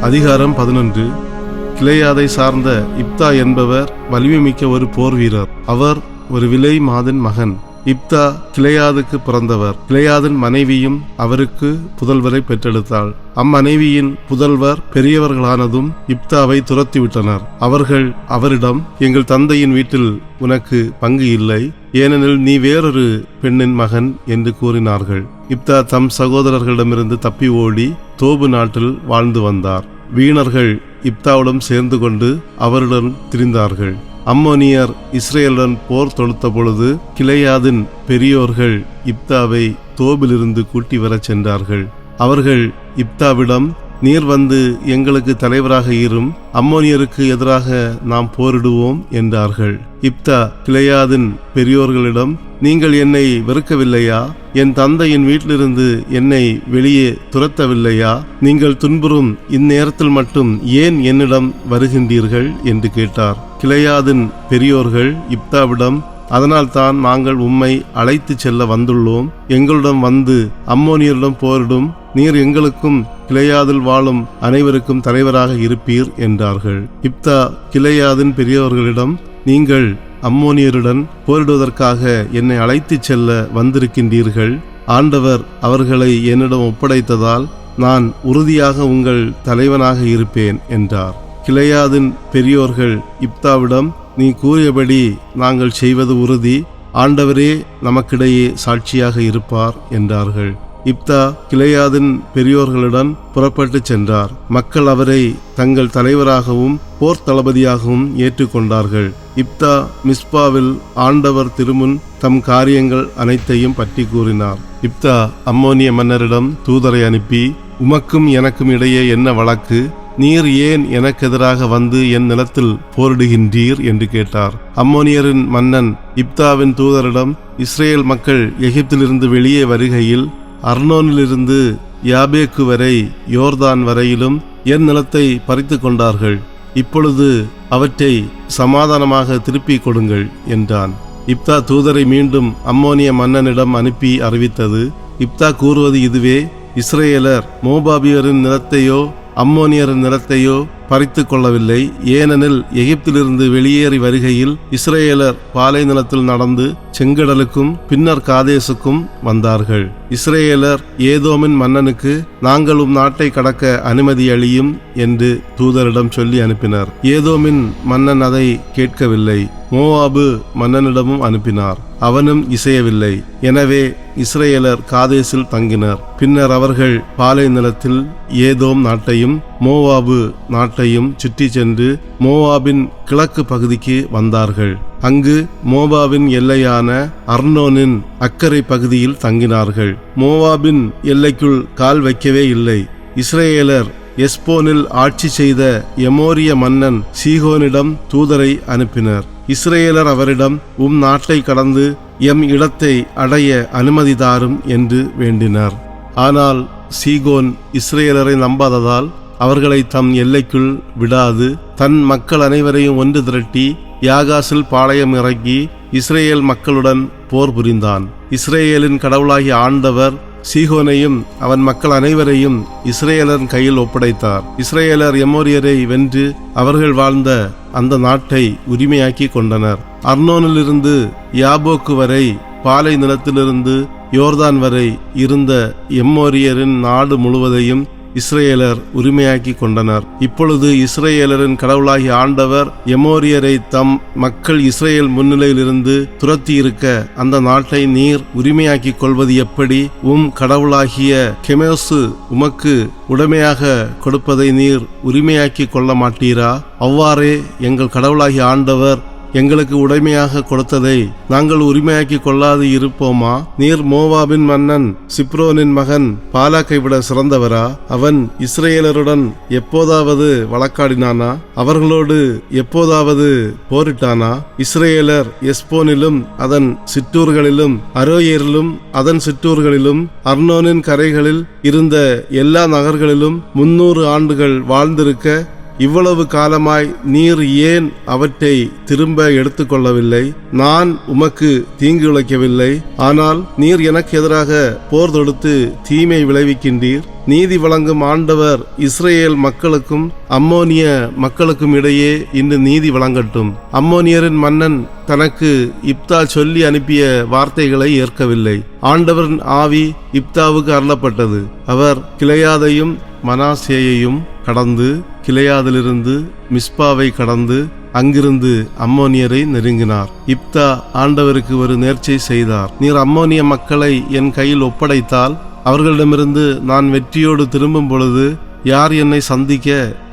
அதிகாரம் 11. கிளையாதை சார்ந்த இப்தா என்பவர் வலிமை மிக்க ஒரு போர் வீரர். அவர் ஒரு விலை மாதின் மகன். இப்தா கிளையாதுக்கு பிறந்தவர். கிளையாதின் மனைவியும் அவருக்கு புதல்வரை பெற்றெடுத்தாள். அம்மனைவியின் புதல்வர் பெரியவர்களானதும் இப்தாவை துரத்திவிட்டனர். அவர்கள் அவரிடம், எங்கள் தந்தையின் வீட்டில் உனக்கு பங்கு இல்லை, ஏனெனில் நீ வேறொரு பெண்ணின் மகன் என்று கூறினார்கள். இப்தா தம் சகோதரர்களிடமிருந்து தப்பி ஓடி தோபு நாட்டில் வாழ்ந்து வந்தார். வீணர்கள் இப்தாவுடன் சேர்ந்து கொண்டு அவருடன் திரிந்தார்கள். அம்மோனியர் இஸ்ரேலுடன் போர் தொடுத்த பொழுது கிளையாதின் பெரியோர்கள் இப்தாவை தோபிலிருந்து கூட்டி வரச் சென்றார்கள். அவர்கள் இப்தாவிடம், நீர் வந்து எங்களுக்கு தலைவராக இரும், அம்மோனியருக்கு எதிராக நாம் போரிடுவோம் என்றார்கள். இப்தா கிளையாதின் பெரியோர்களிடம், நீங்கள் என்னை வெறுக்கவில்லையா? என் தந்தையின் வீட்டிலிருந்து என்னை வெளியே துரத்தவில்லையா? நீங்கள் துன்புறும் இந்நேரத்தில் மட்டும் ஏன் என்னிடம் வருகின்றீர்கள் என்று கேட்டார். கிளையாதின் பெரியோர்கள் இப்தாவிடம், அதனால்தான் நாங்கள் உம்மை அழைத்து செல்ல வந்துள்ளோம். எங்களுடன் வந்து அம்மோனியரிடம் போரிடும், நீர் எங்களுக்கும் கிளையாதில் வாழும் அனைவருக்கும் தலைவராக இருப்பீர் என்றார்கள். இப்தா கிளையாதின் பெரியவர்களிடம், நீங்கள் அம்மோனியருடன் போரிடுவதற்காக என்னை அழைத்து செல்ல வந்திருக்கின்றீர்கள். ஆண்டவர் அவர்களை என்னிடம் ஒப்படைத்ததால் நான் உறுதியாக உங்கள் தலைவனாக இருப்பேன் என்றார். கிளையாதின் பெரியோர்கள் இப்தாவிடம், நீ கூறியபடி நாங்கள் செய்வது உறுதி, ஆண்டவரே நமக்கிடையே சாட்சியாக இருப்பார் என்றார்கள். இப்தா கிளையாதின் பெரியோர்களுடன் புறப்பட்டு சென்றார். மக்கள் அவரை தங்கள் தலைவராகவும் போர் தளபதியாகவும் ஏற்றுக்கொண்டார்கள். இப்தா மிஸ்பாவில் ஆண்டவர் திருமுன் தம் காரியங்கள் அனைத்தையும் பற்றி கூறினார். இப்தா அம்மோனிய மன்னரிடம் தூதரை அனுப்பி, உமக்கும் எனக்கும் இடையே என்ன வழக்கு? நீர் ஏன் எனக்கு எதிராக வந்து என் நிலத்தில் போரிடுகின்றீர் என்று கேட்டார். அம்மோனியரின் மன்னன் இப்தாவின் தூதரிடம், இஸ்ரேல் மக்கள் எகிப்திலிருந்து வெளியே வருகையில் அர்னோனிலிருந்து யாபேக்கு வரை யோர்தான் வரையிலும் என் நிலத்தை பறித்து கொண்டார்கள். இப்பொழுது அவற்றை சமாதானமாக திருப்பி கொடுங்கள் என்றான். இப்தா தூதரை மீண்டும் அம்மோனிய மன்னனிடம் அனுப்பி அறிவித்தது. இப்தா கூறுவது இதுவே, இஸ்ரேலர் மோபாபியரின் நிலத்தையோ அம்மோனியரின் நிலத்தையோ பறித்து கொள்ளவில்லை. ஏனெனில் எகிப்திலிருந்து வெளியேறி வருகையில் இஸ்ரேலர் பாலை நிலத்தில் நடந்து செங்கடலுக்கும் பின்னர் காதேசுக்கும் வந்தார்கள். இஸ்ரேலர் ஏதோமின் மன்னனுக்கு, நாங்கள் நாட்டை கடக்க அனுமதி அளியும் என்று தூதரிடம் சொல்லி அனுப்பினர். ஏதோமின் மன்னன் அதை கேட்கவில்லை. மோவாபு மன்னனிடமும் அனுப்பினார். அவனும் இசையவில்லை. எனவே இஸ்ரேலர் காதேசில் தங்கினர். பின்னர் அவர்கள் பாலை நிலத்தில் ஏதோம் நாட்டையும் மோவாபு நாட்டையும் சுற்றி சென்று மோவாபின் கிழக்கு பகுதிக்கு வந்தார்கள். அங்கு மோவாபின் எல்லையான அர்னோனின் அக்கறை பகுதியில் தங்கினார்கள். மோவாபின் எல்லைக்குள் கால் வைக்கவே இல்லை. இஸ்ரேலர் எஸ்போனில் ஆட்சி செய்த எமோரிய மன்னன் சீகோனிடம் தூதரை அனுப்பினர். இஸ்ரேலர் அவரிடம், நாட்டை கடந்து எம் இடத்தை அடைய அனுமதி தாரும் என்று வேண்டினர். ஆனால் சீகோன் இஸ்ரேலரை நம்பாததால் அவர்களை தம் எல்லைக்குள் விடாது தன் மக்கள் அனைவரையும் ஒன்று திரட்டி யாகாசில் பாளையம் இறங்கி இஸ்ரேல் மக்களுடன் போர் புரிந்தான். இஸ்ரேலின் கடவுளாகிய ஆண்டவர் சீகோனையும் அவன் மக்கள் அனைவரையும் இஸ்ரேலரின் கையில் ஒப்படைத்தார். இஸ்ரேலர் எமோரியரை வென்று அவர்கள் வாழ்ந்த அந்த நாட்டை உரிமையாக்கி கொண்டனர். அர்னோனிலிருந்து யாபோக்கு வரை, பாலை நிலத்திலிருந்து யோர்தான் வரை இருந்த எம்மோரியரின் நாடு முழுவதையும் இஸ்ரேலர் உரிமையாக்கி கொண்டனர். இப்பொழுது இஸ்ரேலரின் கடவுளாகிய ஆண்டவர் எமோரியரை தம் மக்கள் இஸ்ரேல் முன்னிலையிலிருந்து துரத்தி இருக்க அந்த நாட்டை நீர் உரிமையாக்கி கொள்வது எப்படி? கடவுளாகிய கெமோசு உமக்கு உடைமையாக கொடுப்பதை நீர் உரிமையாக்கி கொள்ள மாட்டீரா? அவ்வாறே எங்கள் கடவுளாகிய ஆண்டவர் எங்களுக்கு உடைமையாக கொடுத்ததை நாங்கள் உரிமையாக்கி கொள்ளாது இருப்போமா? நீர் மோவாபின் மன்னன் சிப்ரோனின் மகன் பாலாக்கை விட சிறந்தவரா? அவன் இஸ்ரேலருடன் எப்போதாவது வழக்காடினானா? அவர்களோடு எப்போதாவது போரிட்டானா? இஸ்ரேலர் எஸ்போனிலும் அதன் சிற்றூர்களிலும் அரோயேரிலும் அதன் சிற்றூர்களிலும் அர்னோனின் கரைகளில் இருந்த எல்லா நகர்களிலும் 300 ஆண்டுகள் வாழ்ந்திருக்க இவ்வளவு காலமாய் நீர் ஏன் அவற்றை திரும்ப எடுத்துக்கொள்ளவில்லை? நான் உமக்கு தீங்கு இழைக்கவில்லை. ஆனால் நீர் எனக்கு எதிராக போர் தொடுத்து தீமை விளைவிக்கின்றீர். நீதி வழங்கும் ஆண்டவர் இஸ்ரேல் மக்களுக்கும் அம்மோனிய மக்களுக்கும் இடையே இன்று நீதி வழங்கட்டும். அம்மோனியரின் மன்னன் தனக்கு இப்தா சொல்லி அனுப்பிய வார்த்தைகளை ஏற்கவில்லை. ஆண்டவரின் ஆவி இப்தாவுக்கு அருளப்பட்டது. அவர் கிளையாதையும் மனாசேயையும் கடந்து கிளையாதிலிருந்து மிஸ்பாவை கடந்து அங்கிருந்து அம்மோனியரை நெருங்கினார். இப்தா ஆண்டவருக்கு ஒரு நேர்ச்சை செய்தார். நீர் அம்மோனிய மக்களை என் கையில் ஒப்படைத்தால் அவர்களிடமிருந்து நான் வெற்றியோடு திரும்பும் பொழுது யார் என்னை சந்திக்க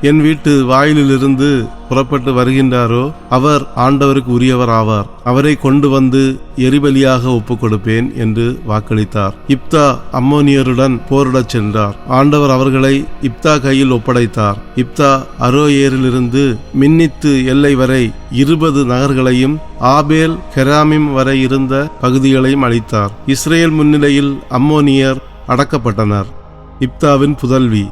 என் வீட்டு வாயிலிலிருந்து புறப்பட்டு வருகின்றாரோ அவர் ஆண்டவருக்கு உரியவர் ஆவார். அவரை கொண்டு வந்து எரிபலியாக ஒப்புக் கொடுப்பேன் என்று வாக்களித்தார். இப்தா அம்மோனியருடன் போரிடச் சென்றார். ஆண்டவர் அவர்களை இப்தா கையில் ஒப்படைத்தார். இப்தா அரோயேரிலிருந்து மின்னித்து எல்லை வரை 20 நகர்களையும் ஆபேல் கெராமிம் வரை இருந்த பகுதிகளையும் அளித்தார். இஸ்ரேல் முன்னிலையில் அம்மோனியர் அடக்கப்பட்டனர். இப்தாவின் புதல்வி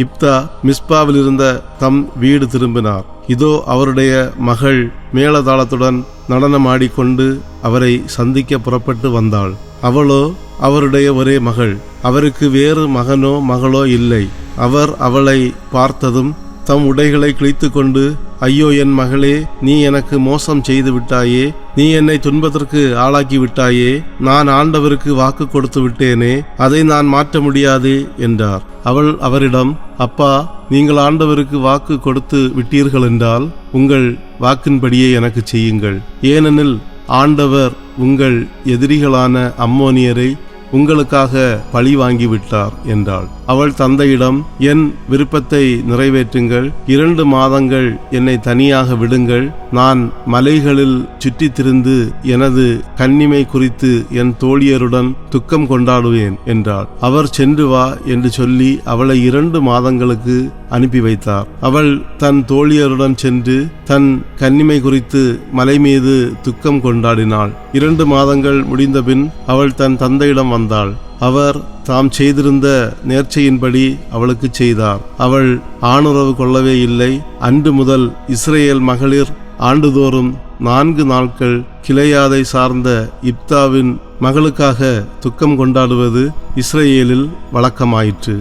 இப்தா மிஸ்பாவில் இருந்த தம் வீடு திரும்பினார். இதோ அவருடைய மகள் மேளதாளத்துடன் நடனமாடிக்கொண்டு அவரை சந்திக்க புறப்பட்டு வந்தாள். அவளோ அவருடைய ஒரே மகள். அவருக்கு வேறு மகனோ மகளோ இல்லை. அவர் அவளை பார்த்ததும் தம் உடைகளை கிழித்து கொண்டு, ஐயோ என் மகளே, நீ எனக்கு மோசம் செய்து விட்டாயே, நீ என்னை துன்பத்திற்கு ஆளாக்கி விட்டாயே, நான் ஆண்டவருக்கு வாக்கு கொடுத்து விட்டேனே, அதை நான் மாற்ற முடியாதே என்றார். அவள் அவரிடம், அப்பா, நீங்கள் ஆண்டவருக்கு வாக்கு கொடுத்து விட்டீர்கள் என்றால் உங்கள் வாக்கின்படியே எனக்கு செய்யுங்கள். ஏனெனில் ஆண்டவர் உங்கள் எதிரிகளான அம்மோனியரை உங்களுக்காக பழி வாங்கிவிட்டார் என்றாள். அவள் தந்தையிடம், என் விருப்பத்தை நிறைவேற்றுங்கள், 2 மாதங்கள் என்னை தனியாக விடுங்கள், நான் மலைகளில் சுற்றி திரிந்து எனது கன்னிமை குறித்து என் தோழியருடன் துக்கம் கொண்டாடுவேன் என்றாள். அவர் சென்று வா என்று சொல்லி அவளை 2 மாதங்களுக்கு அனுப்பி வைத்தார். அவள் தன் தோழியருடன் சென்று தன் கன்னிமை குறித்து மலை மீது துக்கம் கொண்டாடினாள். 2 மாதங்கள் முடிந்தபின் அவள் தன் தந்தையிடம் வந்தாள். அவர் தாம் செய்திருந்த நேர்ச்சையின்படி அவளுக்கு செய்தார். அவள் ஆணுறவு கொள்ளவே இல்லை. அன்று முதல் இஸ்ரேல் மகளிர் ஆண்டுதோறும் 4 நாட்கள் கிளையாதை சார்ந்த இப்தாவின் மகளுக்காக துக்கம் கொண்டாடுவது இஸ்ரேலில் வழக்கமாயிற்று.